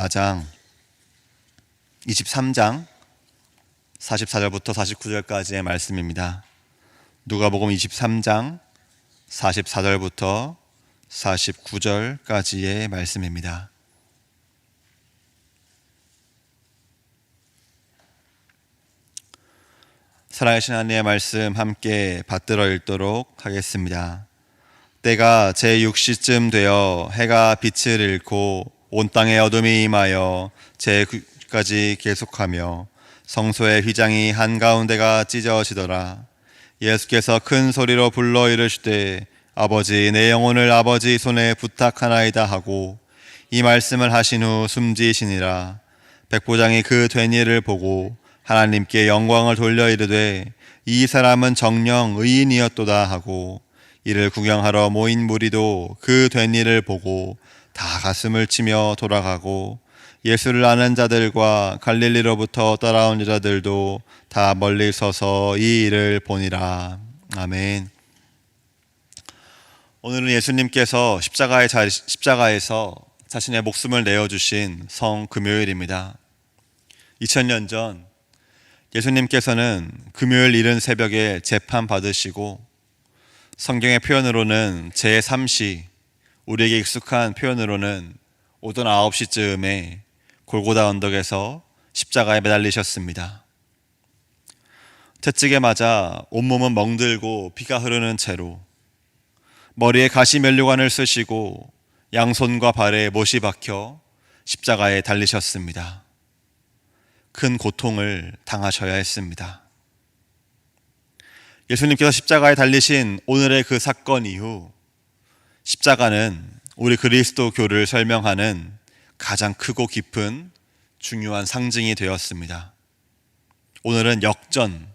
4장 23장 44절부터 49절까지의 말씀입니다. 누가복음 23장 44절부터 49절까지의 말씀입니다. 살아계신 하나님의 말씀 함께 받들어 읽도록 하겠습니다. 때가 제6시쯤 되어 해가 빛을 잃고 온 땅에 어둠이 임하여 제9까지 계속하며 성소의 휘장이 한가운데가 찢어지더라. 예수께서 큰 소리로 불러 이르시되 아버지, 내 영혼을 아버지 손에 부탁하나이다 하고 이 말씀을 하신 후 숨지시니라. 백부장이 그 된 일을 보고 하나님께 영광을 돌려 이르되 이 사람은 정녕 의인이었도다 하고, 이를 구경하러 모인 무리도 그 된 일을 보고 다 가슴을 치며 돌아가고, 예수를 아는 자들과 갈릴리로부터 따라온 여자들도 다 멀리 서서 이 일을 보니라. 아멘. 오늘은 예수님께서 십자가에서 자신의 목숨을 내어주신 성금요일입니다. 2000년 전 예수님께서는 금요일 이른 새벽에 재판받으시고, 성경의 표현으로는 제3시, 우리에게 익숙한 표현으로는 오전 9시쯤에 골고다 언덕에서 십자가에 매달리셨습니다. 채찍에 맞아 온몸은 멍들고 피가 흐르는 채로 머리에 가시면류관을 쓰시고 양손과 발에 못이 박혀 십자가에 달리셨습니다. 큰 고통을 당하셔야 했습니다. 예수님께서 십자가에 달리신 오늘의 그 사건 이후 십자가는 우리 그리스도교를 설명하는 가장 크고 깊은 중요한 상징이 되었습니다. 오늘은 역전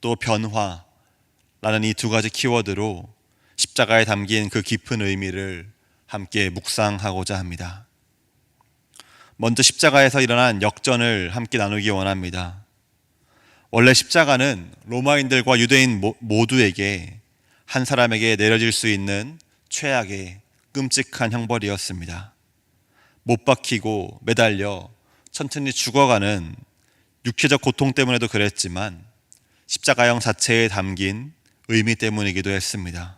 또 변화라는 이 두 가지 키워드로 십자가에 담긴 그 깊은 의미를 함께 묵상하고자 합니다. 먼저 십자가에서 일어난 역전을 함께 나누기 원합니다. 원래 십자가는 로마인들과 유대인 모두에게 한 사람에게 내려질 수 있는 최악의 끔찍한 형벌이었습니다. 못 박히고 매달려 천천히 죽어가는 육체적 고통 때문에도 그랬지만 십자가형 자체에 담긴 의미 때문이기도 했습니다.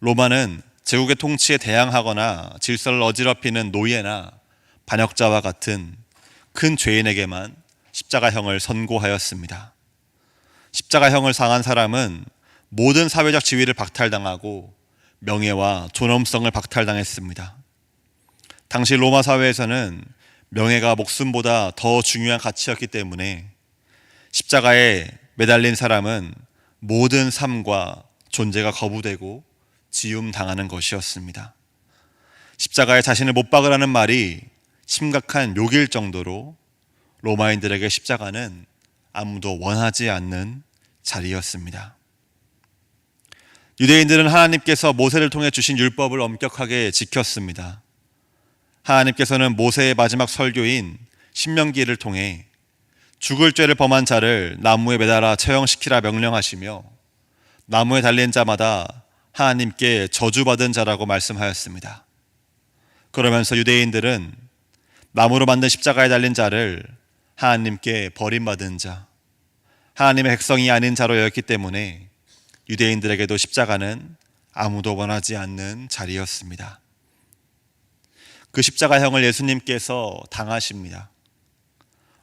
로마는 제국의 통치에 대항하거나 질서를 어지럽히는 노예나 반역자와 같은 큰 죄인에게만 십자가형을 선고하였습니다. 십자가형을 당한 사람은 모든 사회적 지위를 박탈당하고 명예와 존엄성을 박탈당했습니다. 당시 로마 사회에서는 명예가 목숨보다 더 중요한 가치였기 때문에 십자가에 매달린 사람은 모든 삶과 존재가 거부되고 지움당하는 것이었습니다. 십자가에 자신을 못 박으라는 말이 심각한 욕일 정도로 로마인들에게 십자가는 아무도 원하지 않는 자리였습니다. 유대인들은 하나님께서 모세를 통해 주신 율법을 엄격하게 지켰습니다. 하나님께서는 모세의 마지막 설교인 신명기를 통해 죽을 죄를 범한 자를 나무에 매달아 처형시키라 명령하시며 나무에 달린 자마다 하나님께 저주받은 자라고 말씀하였습니다. 그러면서 유대인들은 나무로 만든 십자가에 달린 자를 하나님께 버림받은 자, 하나님의 백성이 아닌 자로 여겼기 때문에 유대인들에게도 십자가는 아무도 원하지 않는 자리였습니다. 그 십자가형을 예수님께서 당하십니다.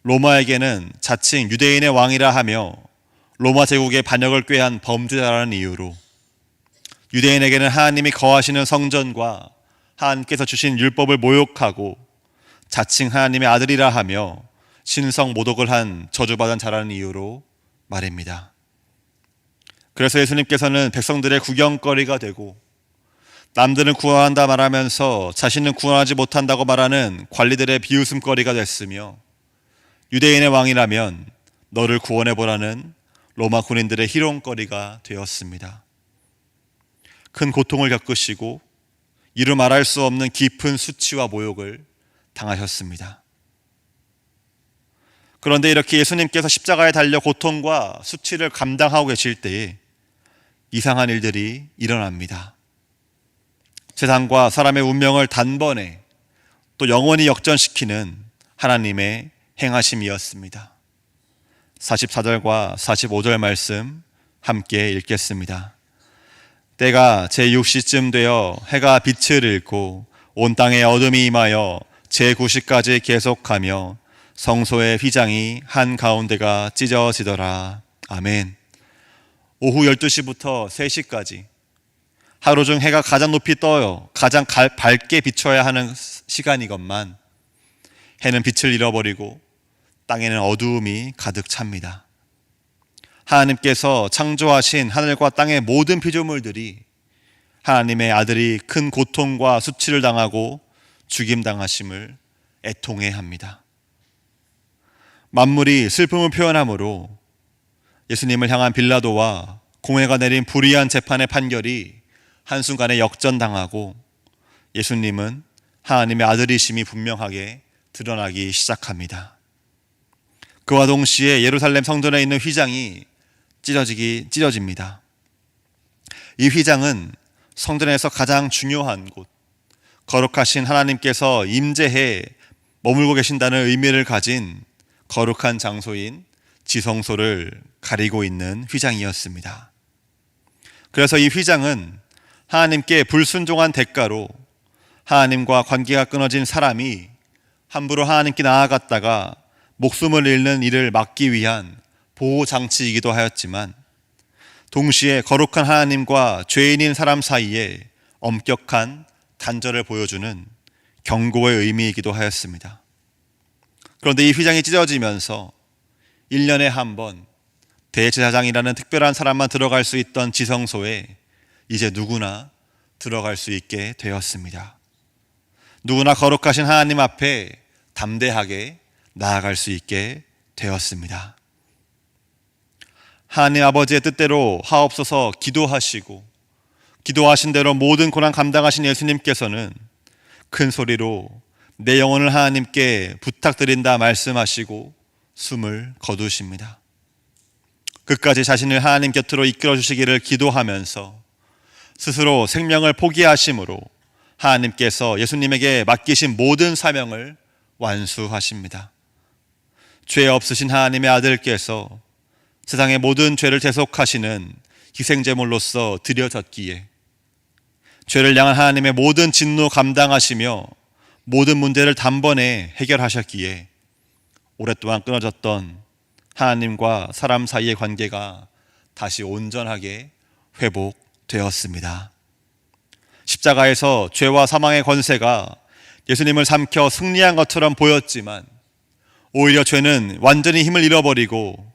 로마에게는 자칭 유대인의 왕이라 하며 로마 제국의 반역을 꾀한 범죄자라는 이유로, 유대인에게는 하나님이 거하시는 성전과 하나님께서 주신 율법을 모욕하고 자칭 하나님의 아들이라 하며 신성 모독을 한 저주받은 자라는 이유로 말입니다. 그래서 예수님께서는 백성들의 구경거리가 되고, 남들은 구원한다 말하면서 자신은 구원하지 못한다고 말하는 관리들의 비웃음거리가 됐으며, 유대인의 왕이라면 너를 구원해보라는 로마 군인들의 희롱거리가 되었습니다. 큰 고통을 겪으시고 이루 말할 수 없는 깊은 수치와 모욕을 당하셨습니다. 그런데 이렇게 예수님께서 십자가에 달려 고통과 수치를 감당하고 계실 때에 이상한 일들이 일어납니다. 세상과 사람의 운명을 단번에 또 영원히 역전시키는 하나님의 행하심이었습니다. 44절과 45절 말씀 함께 읽겠습니다. 때가 제6시쯤 되어 해가 빛을 잃고 온 땅에 어둠이 임하여 제9시까지 계속하며 성소의 휘장이 한가운데가 찢어지더라. 아멘. 오후 12시부터 3시까지 하루 중 해가 가장 높이 떠요 가장 밝게 비춰야 하는 시간이건만 해는 빛을 잃어버리고 땅에는 어두움이 가득 찹니다. 하나님께서 창조하신 하늘과 땅의 모든 피조물들이 하나님의 아들이 큰 고통과 수치를 당하고 죽임당하심을 애통해합니다. 만물이 슬픔을 표현하므로 예수님을 향한 빌라도와 공회가 내린 불의한 재판의 판결이 한순간에 역전당하고 예수님은 하나님의 아들이심이 분명하게 드러나기 시작합니다. 그와 동시에 예루살렘 성전에 있는 휘장이 찢어집니다. 이 휘장은 성전에서 가장 중요한 곳, 거룩하신 하나님께서 임재해 머물고 계신다는 의미를 가진 거룩한 장소인 지성소를 가리고 있는 휘장이었습니다. 그래서 이 휘장은 하나님께 불순종한 대가로 하나님과 관계가 끊어진 사람이 함부로 하나님께 나아갔다가 목숨을 잃는 일을 막기 위한 보호장치이기도 하였지만 동시에 거룩한 하나님과 죄인인 사람 사이에 엄격한 단절을 보여주는 경고의 의미이기도 하였습니다. 그런데 이 휘장이 찢어지면서 1년에 한 번 대제사장이라는 특별한 사람만 들어갈 수 있던 지성소에 이제 누구나 들어갈 수 있게 되었습니다. 누구나 거룩하신 하나님 앞에 담대하게 나아갈 수 있게 되었습니다. 하나님 아버지의 뜻대로 하옵소서 기도하시고 기도하신 대로 모든 고난 감당하신 예수님께서는 큰 소리로 내 영혼을 하나님께 부탁드린다 말씀하시고 숨을 거두십니다. 끝까지 자신을 하나님 곁으로 이끌어 주시기를 기도하면서 스스로 생명을 포기하심으로 하나님께서 예수님에게 맡기신 모든 사명을 완수하십니다. 죄 없으신 하나님의 아들께서 세상의 모든 죄를 대속하시는 희생제물로서 드려졌기에 죄를 향한 하나님의 모든 진노 감당하시며 모든 문제를 단번에 해결하셨기에 오랫동안 끊어졌던 하나님과 사람 사이의 관계가 다시 온전하게 회복되었습니다. 십자가에서 죄와 사망의 권세가 예수님을 삼켜 승리한 것처럼 보였지만 오히려 죄는 완전히 힘을 잃어버리고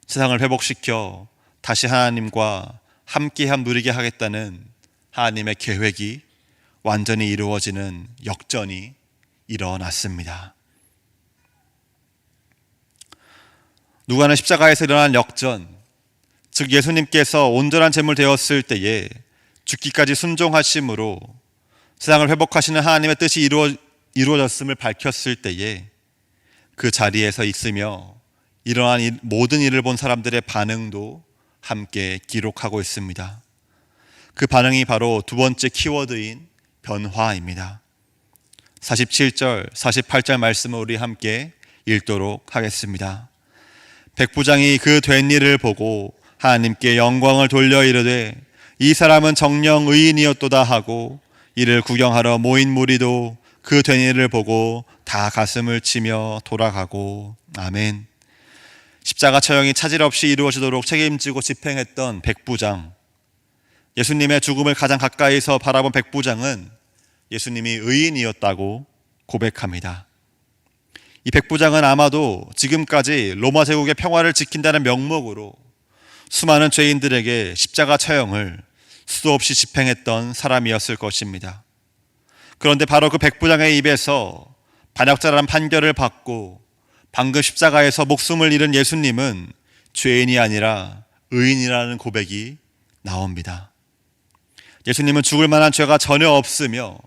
세상을 회복시켜 다시 하나님과 함께함 누리게 하겠다는 하나님의 계획이 완전히 이루어지는 역전이 일어났습니다. 누가는 십자가에서 일어난 역전, 즉 예수님께서 온전한 제물 되었을 때에 죽기까지 순종하심으로 세상을 회복하시는 하나님의 뜻이 이루어졌음을 밝혔을 때에 그 자리에서 있으며 일어난 모든 일을 본 사람들의 반응도 함께 기록하고 있습니다. 그 반응이 바로 두 번째 키워드인 변화입니다. 47절, 48절 말씀을 우리 함께 읽도록 하겠습니다. 백부장이 그 된 일을 보고 하나님께 영광을 돌려 이르되 이 사람은 정녕 의인이었도다 하고 이를 구경하러 모인 무리도 그 된 일을 보고 다 가슴을 치며 돌아가고. 아멘. 십자가 처형이 차질 없이 이루어지도록 책임지고 집행했던 백부장, 예수님의 죽음을 가장 가까이서 바라본 백부장은 예수님이 의인이었다고 고백합니다. 이 백부장은 아마도 지금까지 로마 제국의 평화를 지킨다는 명목으로 수많은 죄인들에게 십자가 처형을 수도 없이 집행했던 사람이었을 것입니다. 그런데 바로 그 백부장의 입에서 반역자라는 판결을 받고 방금 십자가에서 목숨을 잃은 예수님은 죄인이 아니라 의인이라는 고백이 나옵니다. 예수님은 죽을 만한 죄가 전혀 없으며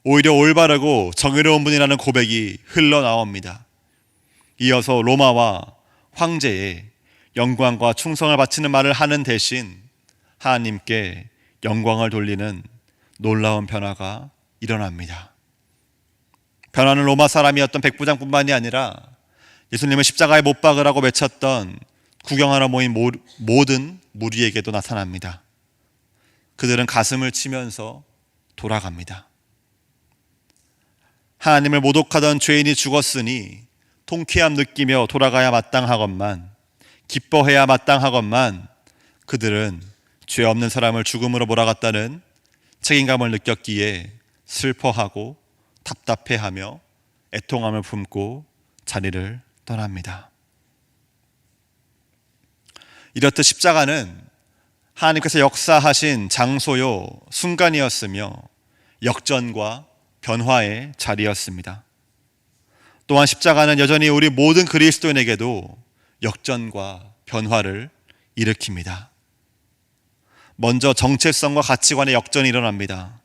오히려 올바르고 정의로운 분이라는 고백이 흘러나옵니다. 이어서 로마와 황제의 영광과 충성을 바치는 말을 하는 대신 하나님께 영광을 돌리는 놀라운 변화가 일어납니다. 변화는 로마 사람이었던 백부장뿐만이 아니라 예수님을 십자가에 못 박으라고 외쳤던 구경하러 모인 모든 무리에게도 나타납니다. 그들은 가슴을 치면서 돌아갑니다. 하나님을 모독하던 죄인이 죽었으니 통쾌함 느끼며 돌아가야 마땅하건만, 기뻐해야 마땅하건만, 그들은 죄 없는 사람을 죽음으로 몰아갔다는 책임감을 느꼈기에 슬퍼하고 답답해하며 애통함을 품고 자리를 떠납니다. 이렇듯 십자가는 하나님께서 역사하신 장소요 순간이었으며 역전과 변화의 자리였습니다. 또한 십자가는 여전히 우리 모든 그리스도인에게도 역전과 변화를 일으킵니다. 먼저 정체성과 가치관의 역전이 일어납니다.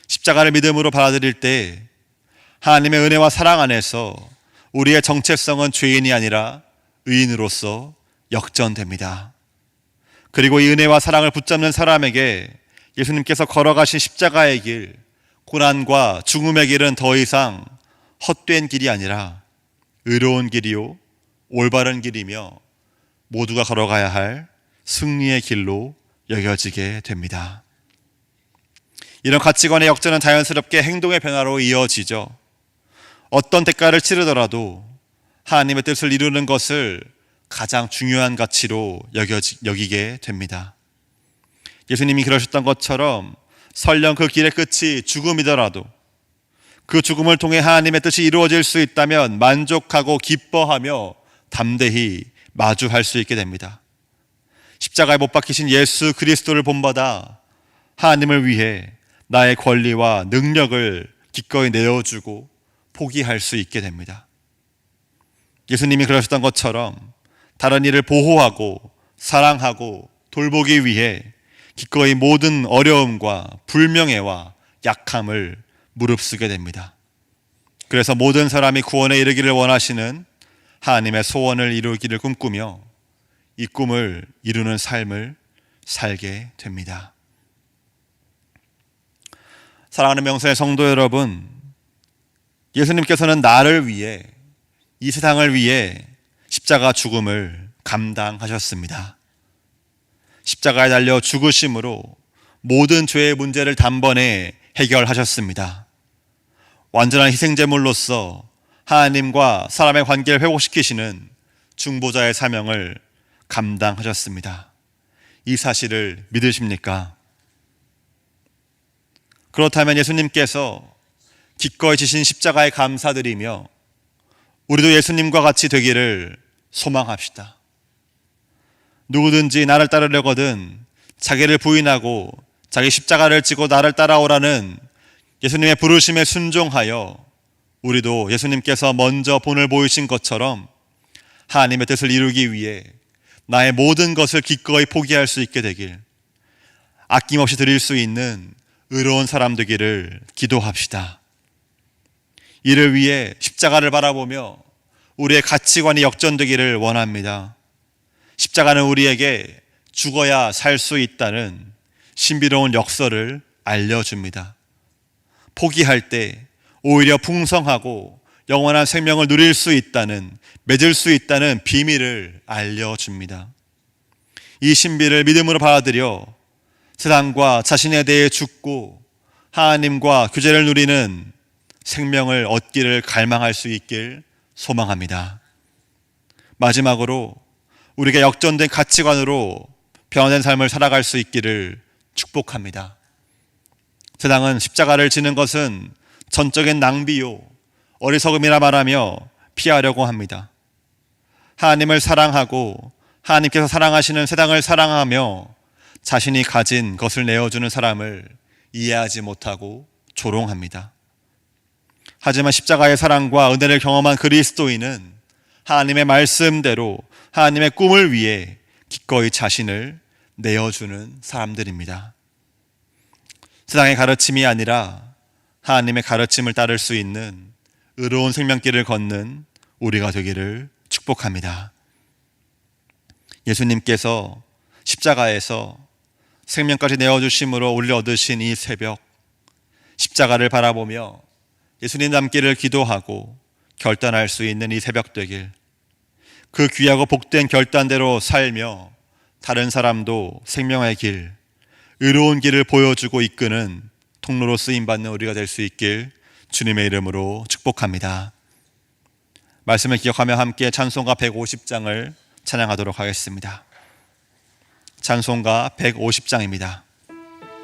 십자가를 믿음으로 받아들일 때 하나님의 은혜와 사랑 안에서 우리의 정체성은 죄인이 아니라 의인으로서 역전됩니다. 그리고 이 은혜와 사랑을 붙잡는 사람에게 예수님께서 걸어가신 십자가의 길, 고난과 죽음의 길은 더 이상 헛된 길이 아니라 의로운 길이요 올바른 길이며 모두가 걸어가야 할 승리의 길로 여겨지게 됩니다. 이런 가치관의 역전은 자연스럽게 행동의 변화로 이어지죠. 어떤 대가를 치르더라도 하나님의 뜻을 이루는 것을 가장 중요한 가치로 여기게 됩니다. 예수님이 그러셨던 것처럼 설령 그 길의 끝이 죽음이더라도 그 죽음을 통해 하나님의 뜻이 이루어질 수 있다면 만족하고 기뻐하며 담대히 마주할 수 있게 됩니다. 십자가에 못 박히신 예수 그리스도를 본받아 하나님을 위해 나의 권리와 능력을 기꺼이 내어주고 포기할 수 있게 됩니다. 예수님이 그러셨던 것처럼 다른 이를 보호하고 사랑하고 돌보기 위해 기꺼이 모든 어려움과 불명예와 약함을 무릅쓰게 됩니다. 그래서 모든 사람이 구원에 이르기를 원하시는 하나님의 소원을 이루기를 꿈꾸며 이 꿈을 이루는 삶을 살게 됩니다. 사랑하는 명성의 성도 여러분, 예수님께서는 나를 위해, 이 세상을 위해 십자가 죽음을 감당하셨습니다. 십자가에 달려 죽으심으로 모든 죄의 문제를 단번에 해결하셨습니다. 완전한 희생제물로서 하나님과 사람의 관계를 회복시키시는 중보자의 사명을 감당하셨습니다. 이 사실을 믿으십니까? 그렇다면 예수님께서 기꺼이 지신 십자가에 감사드리며 우리도 예수님과 같이 되기를 소망합시다. 누구든지 나를 따르려거든 자기를 부인하고 자기 십자가를 지고 나를 따라오라는 예수님의 부르심에 순종하여 우리도 예수님께서 먼저 본을 보이신 것처럼 하나님의 뜻을 이루기 위해 나의 모든 것을 기꺼이 포기할 수 있게 되길, 아낌없이 드릴 수 있는 의로운 사람 되기를 기도합시다. 이를 위해 십자가를 바라보며 우리의 가치관이 역전되기를 원합니다. 십자가는 우리에게 죽어야 살 수 있다는 신비로운 역설을 알려줍니다. 포기할 때 오히려 풍성하고 영원한 생명을 누릴 수 있다는, 맺을 수 있다는 비밀을 알려줍니다. 이 신비를 믿음으로 받아들여 세상과 자신에 대해 죽고 하나님과 교제를 누리는 생명을 얻기를 갈망할 수 있길 소망합니다. 마지막으로 우리가 역전된 가치관으로 변화된 삶을 살아갈 수 있기를 축복합니다. 세상은 십자가를 지는 것은 전적인 낭비요 어리석음이라 말하며 피하려고 합니다. 하나님을 사랑하고 하나님께서 사랑하시는 세상을 사랑하며 자신이 가진 것을 내어주는 사람을 이해하지 못하고 조롱합니다. 하지만 십자가의 사랑과 은혜를 경험한 그리스도인은 하나님의 말씀대로 하나님의 꿈을 위해 기꺼이 자신을 내어주는 사람들입니다. 세상의 가르침이 아니라 하나님의 가르침을 따를 수 있는 의로운 생명길을 걷는 우리가 되기를 축복합니다. 예수님께서 십자가에서 생명까지 내어주심으로 우리를 얻으신 이 새벽, 십자가를 바라보며 예수님 닮기를 기도하고 결단할 수 있는 이 새벽 되길, 그 귀하고 복된 결단대로 살며 다른 사람도 생명의 길, 의로운 길을 보여주고 이끄는 통로로 쓰임받는 우리가 될 수 있길 주님의 이름으로 축복합니다. 말씀을 기억하며 함께 찬송가 150장을 찬양하도록 하겠습니다. 찬송가 150장입니다.